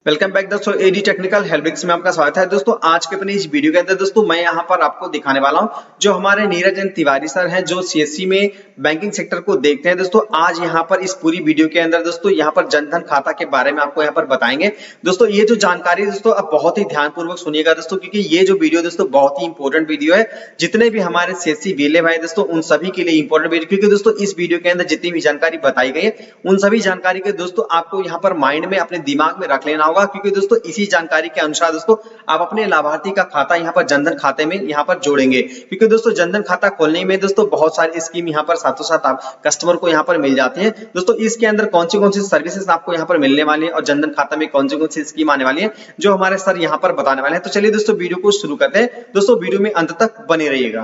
Welcome back दोस्तों, AD technical हेल्पिक्स में आपका स्वागत है। दोस्तों आज के अपनी इस वीडियो के अंदर दोस्तों मैं यहाँ पर आपको दिखाने वाला हूँ जो हमारे नीरज एन तिवारी सर हैं जो सीएससी में बैंकिंग सेक्टर को देखते हैं। दोस्तों आज यहाँ पर इस पूरी वीडियो के अंदर दोस्तों यहाँ पर जनधन खाता के बारे में आपको यहाँ पर बताएंगे। दोस्तों ये जो जानकारी दोस्तों आप बहुत ही ध्यानपूर्वक सुनिएगा दोस्तों, क्योंकि ये जो वीडियो दोस्तों बहुत ही इंपॉर्टेंट वीडियो है। जितने भी हमारे सीएससी वेले भाई दोस्तों उन सभी के लिए इंपॉर्टेंट वीडियो, क्योंकि दोस्तों इस वीडियो के अंदर जितनी भी जानकारी बताई गई है उन सभी जानकारी के दोस्तों आपको यहाँ पर माइंड में अपने दिमाग में रख लेना होगा, क्योंकि दोस्तों इसी जानकारी के अनुसार दोस्तों आप अपने लाभार्थी का खाता यहाँ पर जनधन खाते में यहाँ पर जोड़ेंगे। क्योंकि दोस्तों जनधन खाता खोलने में दोस्तों बहुत सारी स्कीम यहाँ पर साथों साथ आप कस्टमर को यहाँ पर मिल जाती है। दोस्तों इसके अंदर कौन सी सर्विसेज आपको यहाँ पर मिलने वाली है और जनधन खाता में कौन सी स्कीम आने वाली है जो हमारे सर यहाँ पर बताने वाले हैं। तो चलिए दोस्तों वीडियो को शुरू करते हैं। दोस्तों वीडियो में अंत तक बने रहिएगा।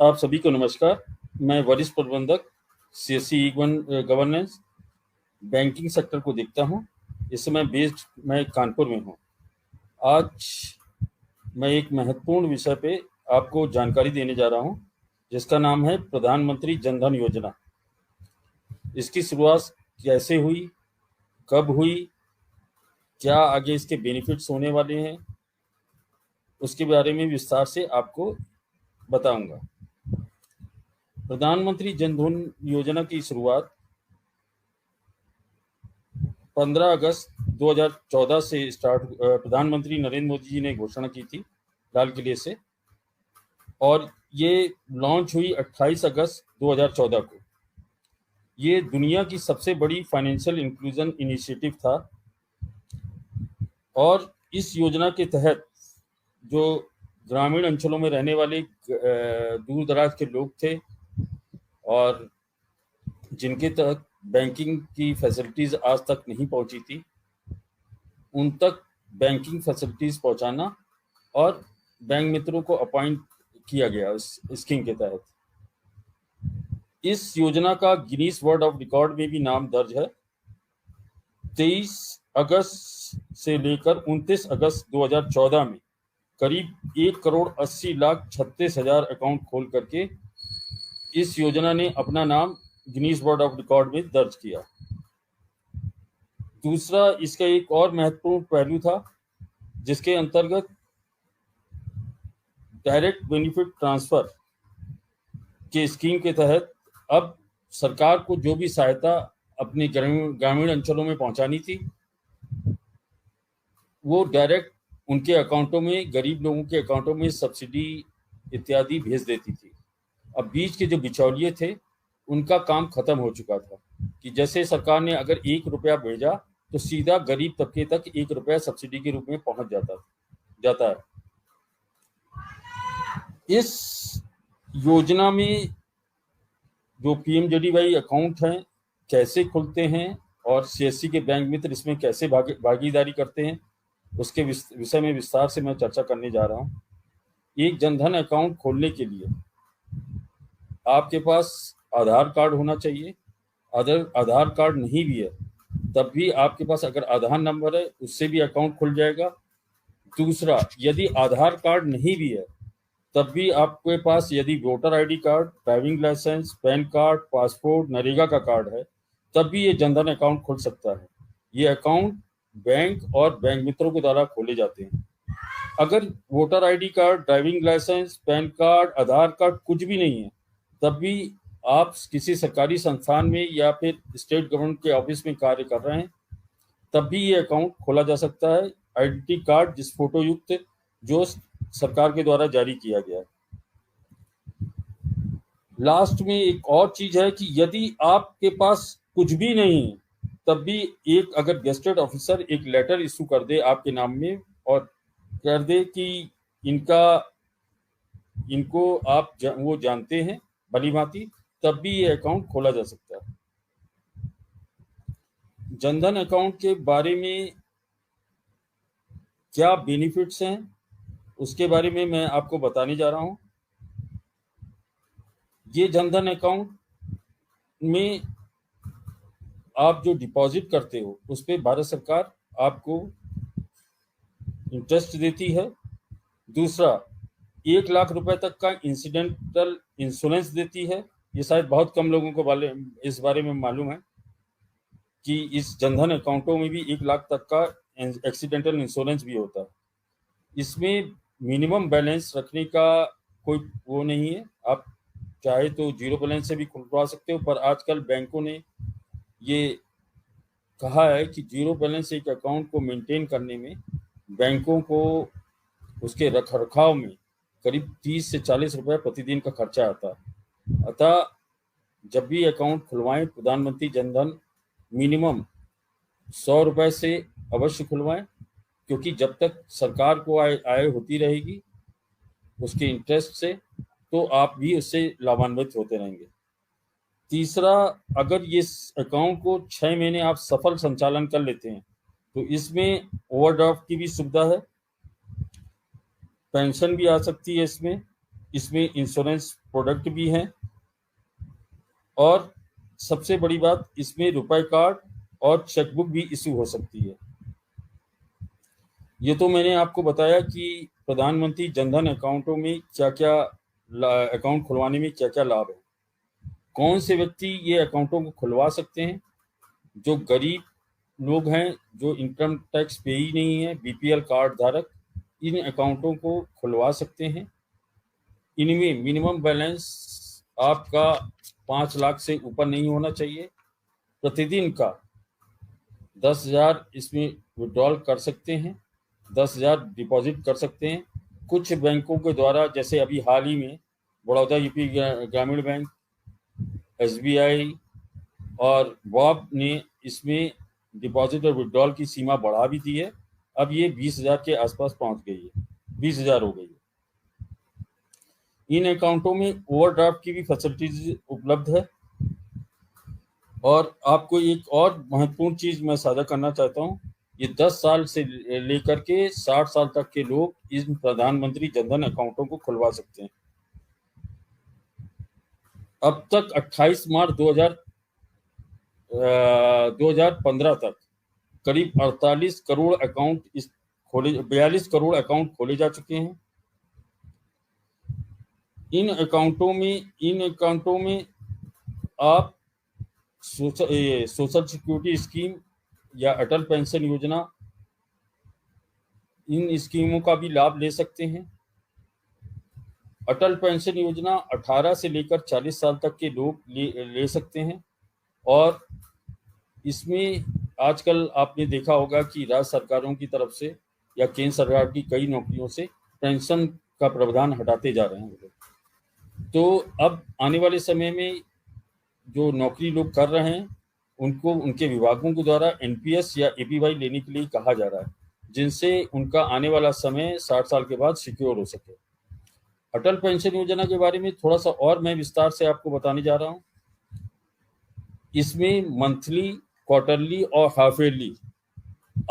आप सभी को नमस्कार। मैं वरिष्ठ प्रबंधक सीएससी गवर्नेंस बैंकिंग सेक्टर को देखता हूं। इस समय मैं कानपुर में हूं। आज मैं एक महत्वपूर्ण विषय पे आपको जानकारी देने जा रहा हूं जिसका नाम है प्रधानमंत्री जनधन योजना। इसकी शुरुआत कैसे हुई, कब हुई, क्या आगे इसके बेनिफिट्स होने वाले हैं, उसके बारे में विस्तार से आपको बताऊंगा। प्रधानमंत्री जनधन योजना की शुरुआत 15 अगस्त 2014 से प्रधानमंत्री नरेंद्र मोदी जी ने घोषणा की थी लाल किले से, और ये लॉन्च हुई 28 अगस्त 2014 को। ये दुनिया की सबसे बड़ी फाइनेंशियल इंक्लूजन इनिशिएटिव था, और इस योजना के तहत जो ग्रामीण अंचलों में रहने वाले दूर दराज के लोग थे और जिनके तक बैंकिंग की फैसिलिटीज आज तक नहीं पहुंची थी, उन तक बैंकिंग फैसिलिटीज पहुंचाना और बैंक मित्रों को अपॉइंट किया गया इस स्कीम के तहत। इस योजना का गिनीज वर्ल्ड ऑफ रिकॉर्ड में भी नाम दर्ज है। 23 अगस्त से लेकर 29 अगस्त 2014 में करीब 1,80,36,000 अकाउंट खोल करके इस योजना ने अपना नाम गिनीज वर्ल्ड ऑफ रिकॉर्ड में दर्ज किया। दूसरा, इसका एक और महत्वपूर्ण पहलू था जिसके अंतर्गत डायरेक्ट बेनिफिट ट्रांसफर के स्कीम के तहत अब सरकार को जो भी सहायता अपने ग्रामीण अंचलों में पहुंचानी थी वो डायरेक्ट उनके अकाउंटों में, गरीब लोगों के अकाउंटों में सब्सिडी इत्यादि भेज देती थी। अब बीच के जो बिचौलिए थे उनका काम खत्म हो चुका था कि जैसे सरकार ने अगर 1 रुपया भेजा तो सीधा गरीब तबके तक 1 रुपया सब्सिडी के रूप में पहुंच जाता है। इस योजना में जो पीएमजेडीवाई अकाउंट हैं कैसे खुलते हैं और सीएससी के बैंक मित्र इसमें कैसे भागीदारी करते हैं, उसके विषय में विस्तार से मैं चर्चा करने जा रहा हूं। एक जनधन अकाउंट खोलने के लिए आपके पास आधार कार्ड होना चाहिए। अगर आधार कार्ड नहीं भी है तब भी आपके पास अगर आधार नंबर है उससे भी अकाउंट खुल जाएगा। दूसरा, यदि आधार कार्ड नहीं भी है तब भी आपके पास यदि voter ID card, driving licence, PAN card, passport, NREGA का कार्ड है तब भी ये जनधन अकाउंट खुल सकता है। ये अकाउंट बैंक और बैंक मित्रों के द्वारा खोले जाते हैं। अगर voter ID card, driving licence, PAN card, Aadhaar card कुछ भी नहीं है तब भी आप किसी सरकारी संस्थान में या फिर स्टेट गवर्नमेंट के ऑफिस में कार्य कर रहे हैं तब भी ये अकाउंट खोला जा सकता है। आइडेंटिटी कार्ड जिस फोटो युक्त जो सरकार के द्वारा जारी किया गया है। लास्ट में एक और चीज है कि यदि आपके पास कुछ भी नहीं है तब भी एक अगर गेस्टेड ऑफिसर एक लेटर इशू कर दे आपके नाम में और कर दे कि इनको आप वो जानते हैं भली भांति, तब भी ये अकाउंट खोला जा सकता है। जनधन अकाउंट के बारे में क्या बेनिफिट्स हैं उसके बारे में मैं आपको बताने जा रहा हूं। ये जनधन अकाउंट में आप जो डिपॉजिट करते हो उस पर भारत सरकार आपको इंटरेस्ट देती है। दूसरा, 1 लाख रुपए तक का इंसिडेंटल इंश्योरेंस देती है। ये शायद बहुत कम लोगों को इस बारे में मालूम है कि इस जनधन अकाउंटों में भी 1 लाख तक का एक्सीडेंटल इंश्योरेंस भी होता है। इसमें मिनिमम बैलेंस रखने का कोई वो नहीं है, आप चाहे तो जीरो बैलेंस से भी खुलवा सकते हो, पर आजकल बैंकों ने ये कहा है कि जीरो बैलेंस एक अकाउंट को मेंटेन करने में बैंकों को उसके रख रखाव में करीब 30 से 40 रुपए प्रतिदिन का खर्चा आता है। अतः जब भी अकाउंट खुलवाएं, प्रधानमंत्री जनधन मिनिमम 100 रुपए से अवश्य खुलवाएं, क्योंकि जब तक सरकार को आय होती रहेगी उसके इंटरेस्ट से, तो आप भी उससे लाभान्वित होते रहेंगे। तीसरा, अगर ये अकाउंट को 6 महीने आप सफल संचालन कर लेते हैं तो इसमें ओवरड्राफ्ट की भी सुविधा है, पेंशन भी आ सकती है इसमें इंश्योरेंस प्रोडक्ट भी हैं, और सबसे बड़ी बात, इसमें रुपए कार्ड और चेकबुक भी इशू हो सकती है। ये तो मैंने आपको बताया कि प्रधानमंत्री जनधन अकाउंटों में क्या-क्या अकाउंट खुलवाने में क्या-क्या लाभ है। कौन से व्यक्ति ये अकाउंटों को खुलवा सकते हैं? जो गरीब लोग हैं, जो इनकम टैक्स पेई नहीं है, बीपीएल कार्ड धारक, इन अकाउंटों को खुलवा सकते हैं। इनमें मिनिमम बैलेंस आपका 5 लाख से ऊपर नहीं होना चाहिए। प्रतिदिन का 10,000 इसमें विड्रॉल कर सकते हैं, 10,000 डिपॉजिट कर सकते हैं। कुछ बैंकों के द्वारा, जैसे अभी हाल ही में बड़ौदा यूपी ग्रामीण बैंक, एसबीआई और बॉब ने इसमें डिपॉजिट और विड्रॉल की सीमा बढ़ा भी दी है। अब ये 20,000 के आसपास पहुंच गई है, 20,000 हो गई है। इन अकाउंटों में ओवरड्राफ्ट की भी फैसिलिटीज उपलब्ध है। और आपको एक और महत्वपूर्ण चीज मैं साझा करना चाहता हूँ, ये 10 साल से लेकर के 60 साल तक के लोग इन प्रधानमंत्री जनधन अकाउंटों को खुलवा सकते हैं। अब तक 28 मार्च 2015 तक करीब 48 करोड़ अकाउंट 42 करोड़ अकाउंट खोले जा चुके हैं। इन अकाउंटों में आप सोशल सिक्योरिटी स्कीम या अटल पेंशन योजना, इन स्कीमों का भी लाभ ले सकते हैं। अटल पेंशन योजना 18 से लेकर 40 साल तक के लोग ले सकते हैं। और इसमें आजकल आपने देखा होगा कि राज्य सरकारों की तरफ से या केंद्र सरकार की कई नौकरियों से पेंशन का प्रावधान हटाते जा रहे हैं। तो अब आने वाले समय में जो नौकरी लोग कर रहे हैं उनको उनके विभागों के द्वारा एनपीएस या एपीवाई लेने के लिए कहा जा रहा है, जिनसे उनका आने वाला समय 60 साल के बाद सिक्योर हो सके। अटल पेंशन योजना के बारे में थोड़ा सा और मैं विस्तार से आपको बताने जा रहा हूँ। इसमें मंथली, क्वार्टरली और हाफ ईयरली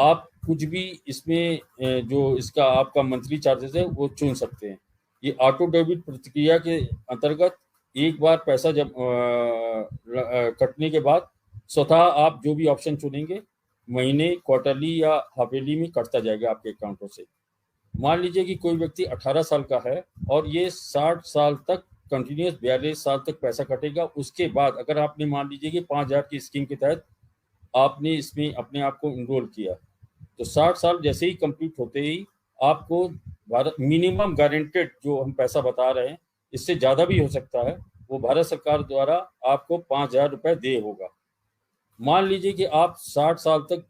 आप कुछ भी इसमें जो इसका आपका मंथली चार्जेस है वो चुन सकते हैं। ये ऑटो डेबिट प्रक्रिया के अंतर्गत एक बार पैसा जब कटने के बाद स्वतः आप जो भी ऑप्शन चुनेंगे महीने, क्वार्टरली या हाफ ईयरली में कटता जाएगा आपके अकाउंटों से। मान लीजिए कि कोई व्यक्ति 18 साल का है और ये 60 साल तक कंटिन्यूस 42 साल तक पैसा कटेगा। उसके बाद अगर आपने मान लीजिए कि 5,000 की स्कीम के तहत आपने इसमें अपने आप को इनरोल किया, तो 60 साल जैसे ही कंप्लीट होते ही आपको भारत मिनिमम गारंटेड जो हम पैसा बता रहे हैं, इससे ज़्यादा भी हो सकता है, वो भारत सरकार द्वारा आपको 5,000 रुपये दे होगा। मान लीजिए कि आप 60 साल तक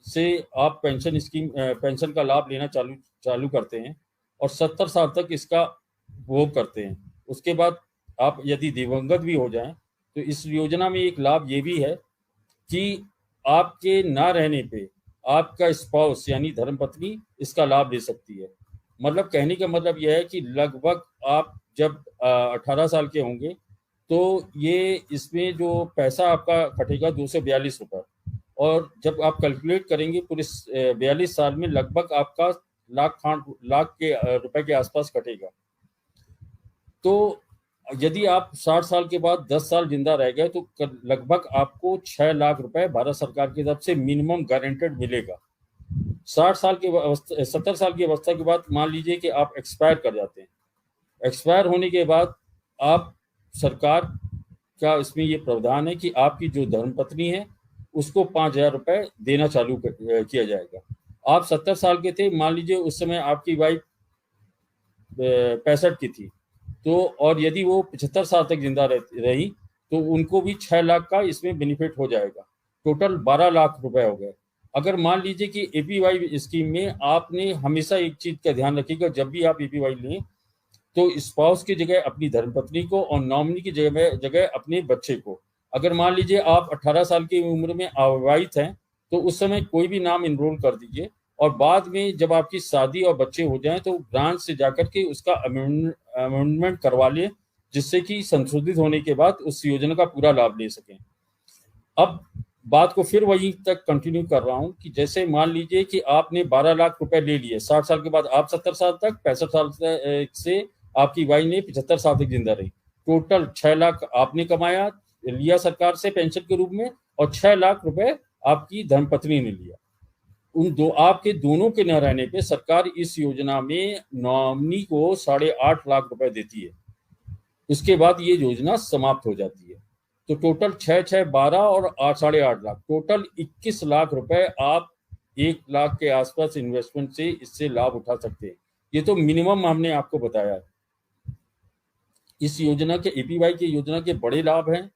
से आप पेंशन का लाभ लेना चालू करते हैं और 70 साल तक इसका भोग करते हैं। उसके बाद आप यदि दिवंगत भी हो जाएं तो इस योजना में एक लाभ ये भी है कि आपके ना रहने पे आपका स्पाउस यानी धर्मपत्नी इसका लाभ ले सकती है। मतलब कहने का मतलब यह है कि लगभग आप जब 18 साल के होंगे तो ये इसमें जो पैसा आपका कटेगा 242 रुपये, और जब आप कैलकुलेट करेंगे पूरे 42 साल में लगभग आपका लाख के रुपए के आसपास कटेगा। तो यदि आप 60 साल के बाद 10 साल जिंदा रह गए तो लगभग आपको 6 लाख रुपए भारत सरकार की तरफ से मिनिमम गारंटेड मिलेगा। 70 साल की अवस्था के बाद मान लीजिए कि आप एक्सपायर कर जाते हैं। एक्सपायर होने के बाद आप सरकार का इसमें ये प्रावधान है कि आपकी जो धर्मपत्नी है उसको 5,000 रुपए देना चालू किया जाएगा। आप 70 साल के थे, मान लीजिए उस समय आपकी वाइफ 65 की थी, तो और यदि वो 75 साल तक जिंदा रही तो उनको भी 6 लाख का इसमें बेनिफिट हो जाएगा। टोटल 12 लाख रुपए हो गए। अगर मान लीजिए कि एपीवाई स्कीम में आपने हमेशा एक चीज का ध्यान रखिएगा, जब भी आप एपीवाई लें तो स्पाउस की जगह अपनी धर्मपत्नी को और नॉमिनी की जगह अपने बच्चे को। अगर मान लीजिए आप 18 साल की उम्र में अविवाहित हैं तो उस समय कोई भी नाम इनरोल कर दीजिए, और बाद में जब आपकी शादी और बच्चे हो जाएं तो ब्रांच से जाकर के उसका अमेंडमेंट करवा लें, जिससे कि संशोधित होने के बाद उस योजना का पूरा लाभ ले सकें। अब बात को फिर वहीं तक कंटिन्यू कर रहा हूं कि जैसे मान लीजिए कि आपने 12 लाख रुपए ले लिए, 60 साल के बाद आप 70 साल तक, 65 साल से आपकी वाई ने 75 साल तक जिंदा रही, टोटल 6 लाख आपने कमाया लिया सरकार से पेंशन के रूप में, और 6 लाख रुपए आपकी धर्मपत्नी ने लिया। उन दो आपके दोनों के न रहने पे सरकार इस योजना में नॉमिनी को 8.5 लाख रुपए देती है। उसके बाद ये योजना समाप्त हो जाती है। तो टोटल 6-6-12 और 8.5 लाख, टोटल 21 लाख रुपए आप 1 लाख के आसपास इन्वेस्टमेंट से इससे लाभ उठा सकते हैं। ये तो मिनिमम हमने आपको बताया है। इस योजना के एपीवाई की योजना के बड़े लाभ हैं,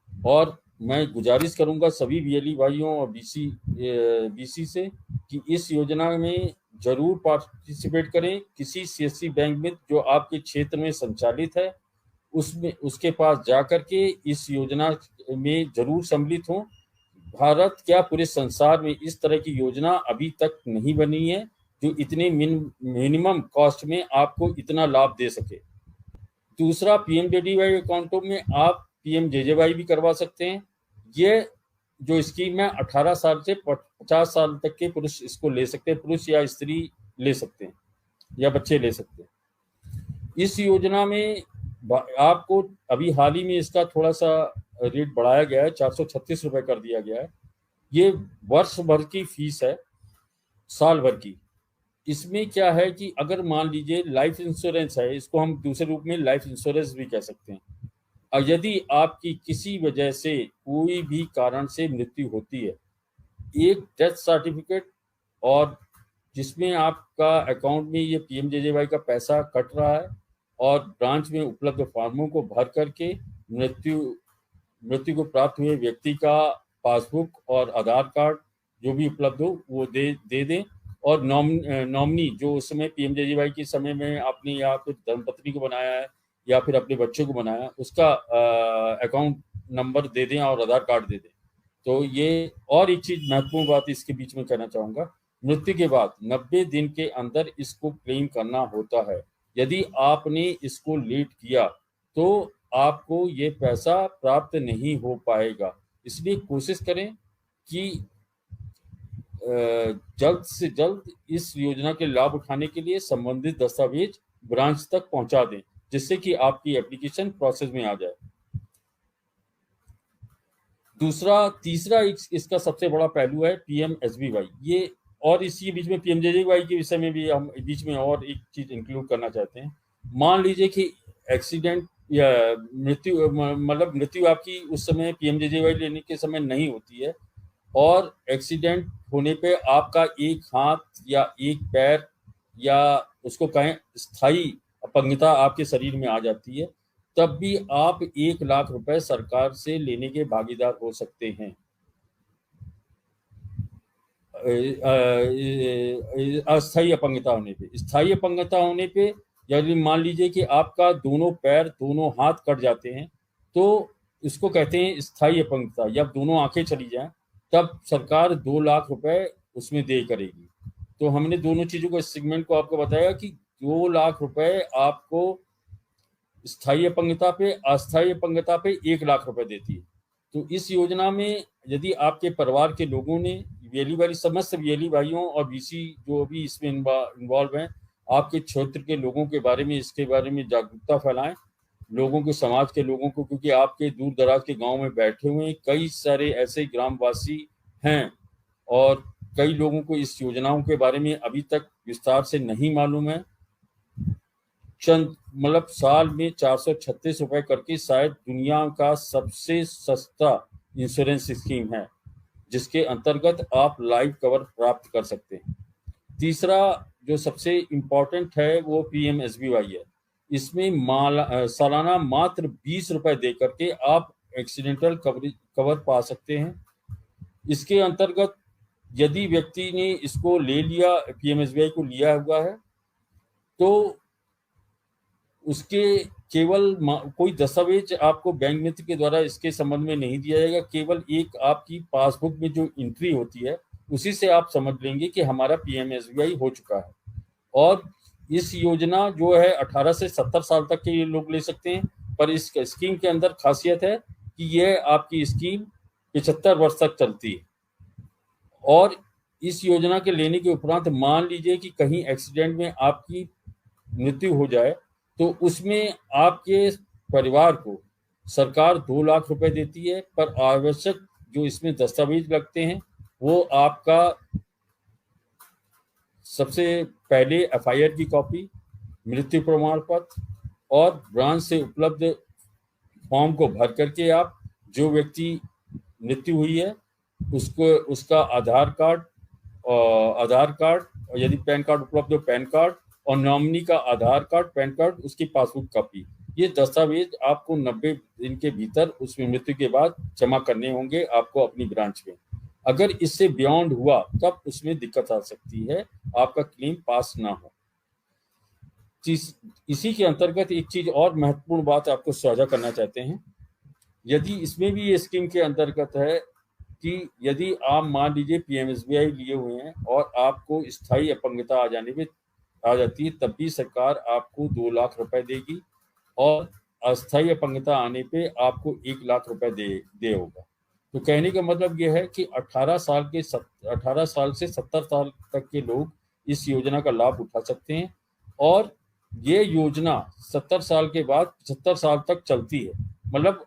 और मैं गुजारिश करूंगा सभी बीएलई भाइयों और बीसी से कि इस योजना में जरूर पार्टिसिपेट करें। किसी सीएससी बैंक में जो आपके क्षेत्र में संचालित है उसमें उसके पास जाकर के इस योजना में जरूर सम्मिलित हों। भारत क्या पूरे संसार में इस तरह की योजना अभी तक नहीं बनी है जो इतने मिनिमम कॉस्ट में आपको इतना लाभ दे सके। दूसरा, पीएमजेडीवाई अकाउंटों में आप पीएमजेजेवाई भी करवा सकते हैं। ये जो स्कीम है 18 साल से 50 साल तक के पुरुष इसको ले सकते हैं, पुरुष या स्त्री ले सकते हैं या बच्चे ले सकते हैं। इस योजना में आपको अभी हाल ही में इसका थोड़ा सा रेट बढ़ाया गया है, 436 रुपए कर दिया गया है। ये वर्ष भर की फीस है, साल भर की। इसमें क्या है कि अगर मान लीजिए लाइफ इंश्योरेंस है, इसको हम दूसरे रूप में लाइफ इंश्योरेंस भी कह सकते हैं, और यदि आपकी किसी वजह से कोई भी कारण से मृत्यु होती है, एक डेथ सर्टिफिकेट और जिसमें आपका अकाउंट में ये पीएमजेजेवाई का पैसा कट रहा है, और ब्रांच में उपलब्ध फॉर्मों को भर करके मृत्यु को प्राप्त हुए व्यक्ति का पासबुक और आधार कार्ड जो भी उपलब्ध हो वो दे दें, और नॉमिनी जो उस समय पीएमजेजेवाई के समय में आपने या फिर धर्मपत्नी को बनाया है या फिर अपने बच्चों को बनाया, उसका अकाउंट नंबर दे दें और आधार कार्ड दे दें। तो ये और एक चीज महत्वपूर्ण बात इसके बीच में कहना चाहूंगा, मृत्यु के बाद 90 दिन के अंदर इसको क्लेम करना होता है। यदि आपने इसको लेट किया तो आपको ये पैसा प्राप्त नहीं हो पाएगा। इसलिए कोशिश करें कि जल्द से जल्द इस योजना के लाभ उठाने के लिए संबंधित दस्तावेज ब्रांच तक पहुंचा दें, जिससे कि आपकी एप्लीकेशन प्रोसेस में आ जाए। तीसरा इसका सबसे बड़ा पहलू है पीएमएसबीवाई। ये और इसी बीच में पीएमजेजेवाई के विषय में भी हम बीच में और एक चीज इंक्लूड करना चाहते हैं। मान लीजिए कि एक्सीडेंट या मृत्यु आपकी उस समय पीएमजेजेवाई लेने के समय नहीं होती है, और एक्सीडेंट होने पे आपका एक हाथ या एक पैर या उसको कहें स्थायी अपंगता आपके शरीर में आ जाती है, तब भी आप 1 लाख रुपए सरकार से लेने के भागीदार हो सकते हैं। अस्थायी अपंगता होने पे। स्थायी अपंगता होने पे यदि मान लीजिए कि आपका दोनों पैर दोनों हाथ कट जाते हैं तो इसको कहते हैं स्थायी अपंगता, या दोनों आंखें चली जाएं तब सरकार 2 लाख रुपए उसमें दे करेगी। तो हमने दोनों चीजों को, इस सेगमेंट को आपको बताया कि 2 लाख रुपए आपको स्थायी अपंगता पे, अस्थायी अपंगता पे 1 लाख रुपए देती है। तो इस योजना में यदि आपके परिवार के लोगों ने बीएलई वाली समस्त बीएलई भाइयों और बीसी जो भी इसमें इन्वॉल्व हैं, आपके क्षेत्र के लोगों के बारे में, इसके बारे में जागरूकता फैलाएं, लोगों को, समाज के लोगों को, क्योंकि आपके दूर दराज के गांव में बैठे हुए कई सारे ऐसे ग्रामवासी हैं और कई लोगों को इस योजनाओं के बारे में अभी तक विस्तार से नहीं मालूम है। साल में 436 रुपए करके शायद दुनिया का सबसे सस्ता इंश्योरेंस स्कीम है। जिसके अंतर्गत आप लाइव कवर प्राप्त कर सकते हैं। तीसरा जो सबसे इम्पोर्टेंट है वो PMSBY है। इसमें सालाना मात्र 20 रुपए दे करके आप एक्सीडेंटल कवर पा सकते हैं। इसके अंतर्गत यदि व्यक्ति ने इसको ले लिया, PMSBY को लिया हुआ है, तो उसके केवल कोई दस्तावेज आपको बैंक मित्र के द्वारा इसके संबंध में नहीं दिया जाएगा। केवल एक आपकी पासबुक में जो एंट्री होती है उसी से आप समझ लेंगे कि हमारा PMSBY हो चुका है। और इस योजना जो है 18 से 70 साल तक के लोग ले सकते हैं, पर इस स्कीम के अंदर खासियत है कि यह आपकी स्कीम 75 वर्ष तक चलती है। और इस योजना के लेने के उपरांत मान लीजिए कि कहीं एक्सीडेंट में आपकी मृत्यु हो जाए तो उसमें आपके परिवार को सरकार 2 लाख रुपए देती है, पर आवश्यक जो इसमें दस्तावेज लगते हैं वो आपका सबसे पहले FIR की कॉपी, मृत्यु प्रमाण पत्र और ब्रांच से उपलब्ध फॉर्म को भर करके आप जो व्यक्ति मृत्यु हुई है उसको उसका आधार कार्ड और यदि पैन कार्ड उपलब्ध हो पैन कार्ड, और नॉमिनी का आधार कार्ड, पैन कार्ड, उसकी पासबुक कॉपी, ये दस्तावेज आपको 90 दिन के भीतर उसमें मृत्यु के बाद जमा करने होंगे आपको अपनी ब्रांच में। अगर इससे बियॉन्ड हुआ तब उसमें दिक्कत आ सकती है, आपका क्लेम पास ना हो। इसी के अंतर्गत एक चीज और महत्वपूर्ण बात आपको साझा करना चाहते हैं। यदि इसमें भी ये स्कीम के अंतर्गत है कि यदि आप मान लीजिए PMSBY लिए हुए हैं और आपको स्थायी अपंगता आ जाती है, तब भी सरकार आपको 2 लाख रुपए देगी और अस्थायी अपंगता आने पे आपको 1 लाख रुपए दे होगा। तो कहने का मतलब यह है कि 18 साल से 70 साल तक के लोग इस योजना का लाभ उठा सकते हैं, और ये योजना 70 साल के बाद 75 साल तक चलती है। मतलब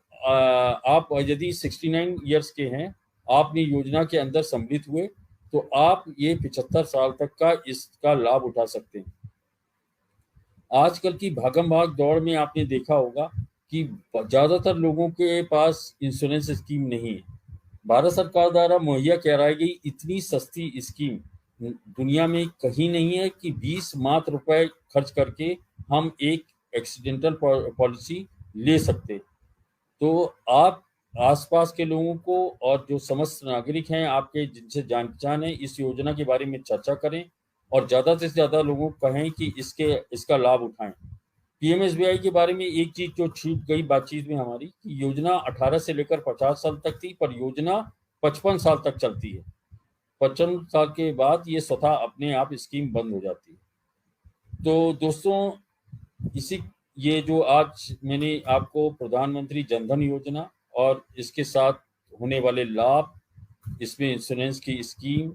आप यदि 69 ईयर्स के हैं, आपने योजना के अंदर सम्मिलित हुए, तो आप ये 75 साल तक का इसका लाभ उठा सकते हैं। आजकल की भागम भाग दौड़ में आपने देखा होगा कि ज्यादातर लोगों के पास इंश्योरेंस स्कीम नहीं है। भारत सरकार द्वारा मुहैया कराई गई इतनी सस्ती स्कीम दुनिया में कहीं नहीं है कि 20 मात्र रुपए खर्च करके हम एक एक्सीडेंटल पॉलिसी ले सकते। तो आप आसपास के लोगों को और जो समस्त नागरिक हैं आपके जिनसे जान पहचान है, इस योजना के बारे में चर्चा करें और ज़्यादा से ज़्यादा लोगों को कहें कि इसका लाभ उठाएं। PMSBY के बारे में एक चीज़ जो छूट गई बातचीत में हमारी कि योजना 18 से लेकर 50 साल तक थी, पर योजना 55 साल तक चलती है। 55 साल के बाद ये स्वतः अपने आप स्कीम बंद हो जाती है। तो दोस्तों, ये जो आज मैंने आपको प्रधानमंत्री जनधन योजना और इसके साथ होने वाले लाभ, इसमें इंश्योरेंस की स्कीम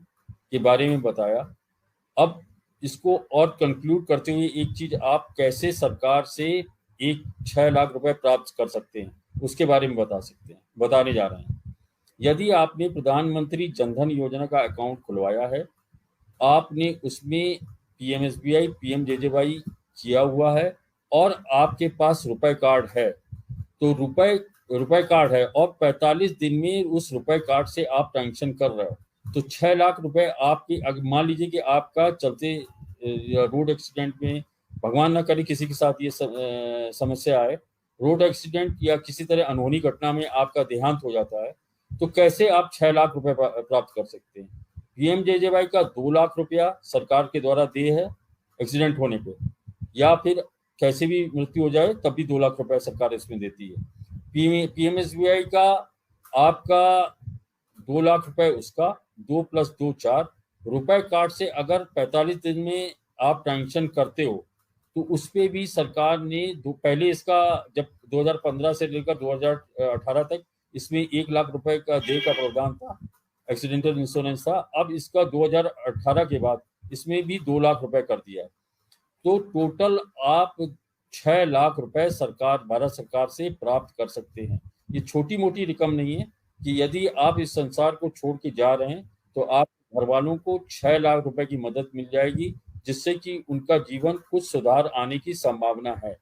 के बारे में बताया। अब इसको और कंक्लूड करते हुए एक चीज, आप कैसे सरकार से 6 लाख रुपए प्राप्त कर सकते हैं उसके बारे में बताने जा रहे हैं। यदि आपने प्रधानमंत्री जनधन योजना का अकाउंट खुलवाया है, आपने उसमें PMSBY PMJJY किया हुआ है और आपके पास रुपए कार्ड है, तो रुपए कार्ड है और 45 दिन में उस रुपए कार्ड से आप ट्रांजेक्शन कर रहे हो, तो 6 लाख रुपए आपके, मान लीजिए कि आपका चलते रोड एक्सीडेंट में, भगवान ना करे किसी के साथ ये समस्या आए, रोड एक्सीडेंट या किसी तरह अनहोनी घटना में आपका देहांत हो जाता है, तो कैसे आप 6 लाख रुपए प्राप्त कर सकते हैं। PMJJY का 2 लाख रुपया सरकार के द्वारा दे है एक्सीडेंट होने पे, या फिर कैसे भी मृत्यु हो जाए तब भी 2 लाख रुपए सरकार इसमें देती है। PMSBY का आपका 2 लाख रुपए, उसका 2 + 2 4 रुपए कार्ड से अगर 45 दिन में आप ट्रांजेक्शन करते हो तो उस पर भी सरकार ने पहले इसका जब 2015 से लेकर 2018 तक इसमें 1 लाख रुपए का दे का प्रावधान था, एक्सीडेंटल इंश्योरेंस था। अब इसका 2018 के बाद इसमें भी 2 लाख रुपए कर दिया है, तो टोटल आप 6 लाख रुपए भारत सरकार से प्राप्त कर सकते हैं। ये छोटी मोटी रकम नहीं है कि यदि आप इस संसार को छोड़ के जा रहे हैं तो आप घर वालों को 6 लाख रुपए की मदद मिल जाएगी, जिससे कि उनका जीवन कुछ सुधार आने की संभावना है।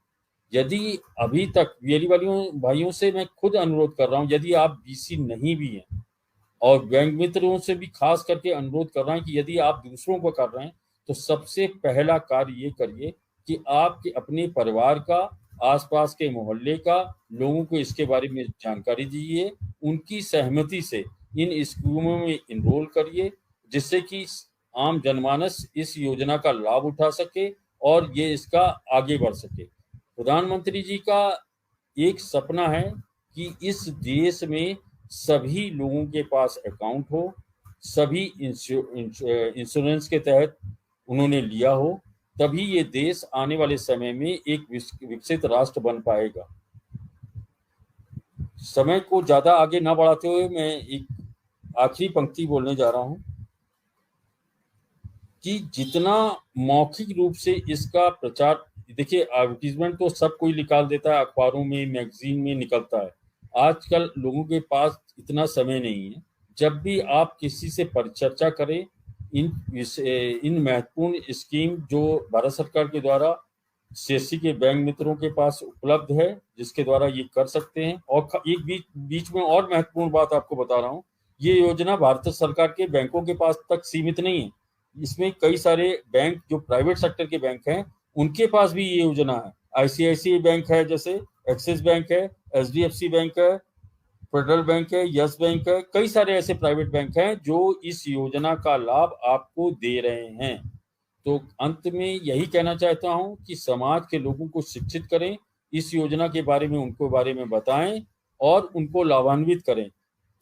यदि अभी तक बीएलई वालियों भाइयों से मैं खुद अनुरोध कर रहा हूं, यदि आप BC नहीं भी हैं और बैंक मित्रों से भी खास करके अनुरोध कर रहे हैं कि यदि आप दूसरों को कर रहे हैं तो सबसे पहला कार्य ये करिए कि आपके अपने परिवार का, आसपास के मोहल्ले का लोगों को इसके बारे में जानकारी दीजिए, उनकी सहमति से इन स्कीमों में इनरोल करिए, जिससे कि आम जनमानस इस योजना का लाभ उठा सके और ये इसका आगे बढ़ सके। प्रधानमंत्री जी का एक सपना है कि इस देश में सभी लोगों के पास अकाउंट हो, सभी इंश्योरेंस के तहत उन्होंने लिया हो, तभी ये देश आने वाले समय में एक विकसित राष्ट्र बन पाएगा। समय को ज्यादा आगे ना बढ़ाते हुए मैं एक आखिरी पंक्ति बोलने जा रहा हूं कि जितना मौखिक रूप से इसका प्रचार, देखिए एडवर्टीजमेंट तो सब कोई निकाल देता है, अखबारों में, मैगजीन में निकलता है। आजकल लोगों के पास इतना समय नहीं है। जब भी आप किसी से परिचर्चा करें इन महत्वपूर्ण स्कीम जो भारत सरकार के द्वारा सीएससी के बैंक मित्रों के पास उपलब्ध है, जिसके द्वारा ये कर सकते हैं। और एक बीच में और महत्वपूर्ण बात आपको बता रहा हूँ, ये योजना भारत सरकार के बैंकों के पास तक सीमित नहीं है। इसमें कई सारे बैंक जो प्राइवेट सेक्टर के बैंक हैं उनके पास भी ये योजना है। आईसीआईसीआई बैंक है, जैसे एक्सिस बैंक है, एचडीएफसी बैंक है, फेडरल बैंक है, यस बैंक है, कई सारे ऐसे प्राइवेट बैंक हैं जो इस योजना का लाभ आपको दे रहे हैं। तो अंत में यही कहना चाहता हूं कि समाज के लोगों को शिक्षित करें, इस योजना के बारे में उनको बारे में बताएं और उनको लाभान्वित करें।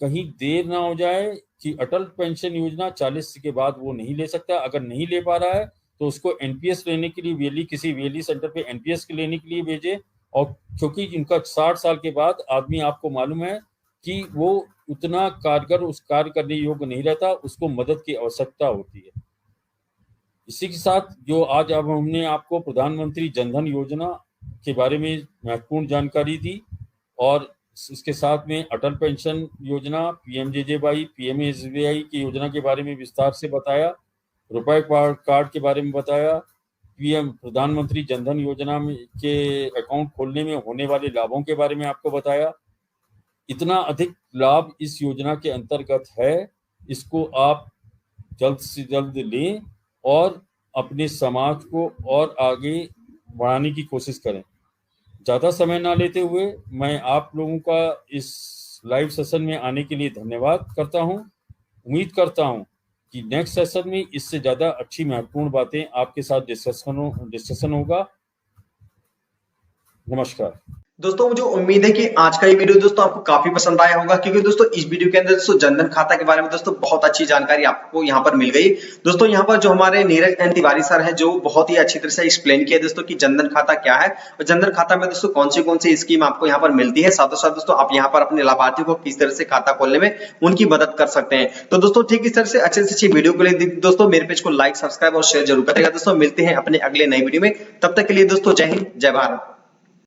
कहीं देर ना हो जाए कि अटल पेंशन योजना 40 के बाद वो नहीं ले सकता। अगर नहीं ले पा रहा है तो उसको एनपीएस लेने के लिए किसी वेली सेंटर पे एनपीएस लेने के लिए भेजे। और क्योंकि इनका 60 साल के बाद आदमी, आपको मालूम है कि वो उतना कारगर उस कार्य करने योग्य नहीं रहता, उसको मदद की आवश्यकता होती है। इसी के साथ जो आज अब हमने आपको प्रधानमंत्री जनधन योजना के बारे में महत्वपूर्ण जानकारी दी और इसके साथ में अटल पेंशन योजना, पीएमजेजेवाई, पीएमएसबीवाई की योजना के बारे में विस्तार से बताया, रुपए कार्ड के बारे में बताया, पीएम प्रधानमंत्री जनधन योजना में के अकाउंट खोलने में होने वाले लाभों के बारे में आपको बताया। इतना अधिक लाभ इस योजना के अंतर्गत है, इसको आप जल्द से जल्द लें और अपने समाज को और आगे बढ़ाने की कोशिश करें। ज़्यादा समय ना लेते हुए मैं आप लोगों का इस लाइव सेशन में आने के लिए धन्यवाद करता हूं। उम्मीद करता हूं कि नेक्स्ट सेशन में इससे ज़्यादा अच्छी महत्वपूर्ण बातें आपके साथ डिस्कशन होगा। नमस्कार दोस्तों, मुझे उम्मीद है कि आज का ये वीडियो दोस्तों आपको काफी पसंद आया होगा, क्योंकि दोस्तों इस वीडियो के अंदर दोस्तों जनधन खाता के बारे में दोस्तों बहुत अच्छी जानकारी आपको यहाँ पर मिल गई। दोस्तों यहाँ पर जो हमारे नीरज एन तिवारी सर हैं, जो बहुत ही अच्छी तरह से एक्सप्लेन किया दोस्तों कि जनधन खाता क्या है और जनधन खाता में दोस्तों कौन सी स्कीम आपको यहाँ पर मिलती है। साथ ही साथ दोस्तों आप यहाँ पर अपने लाभार्थियों को किस तरह से खाता खोलने में उनकी मदद कर सकते हैं। तो दोस्तों ठीक इस तरह से अच्छी वीडियो के लिए दोस्तों मेरे पेज को लाइक, सब्सक्राइब और शेयर जरूर करेगा। दोस्तों मिलते हैं अपने अगले नई वीडियो में, तब तक के लिए दोस्तों जय हिंद, जय भारत।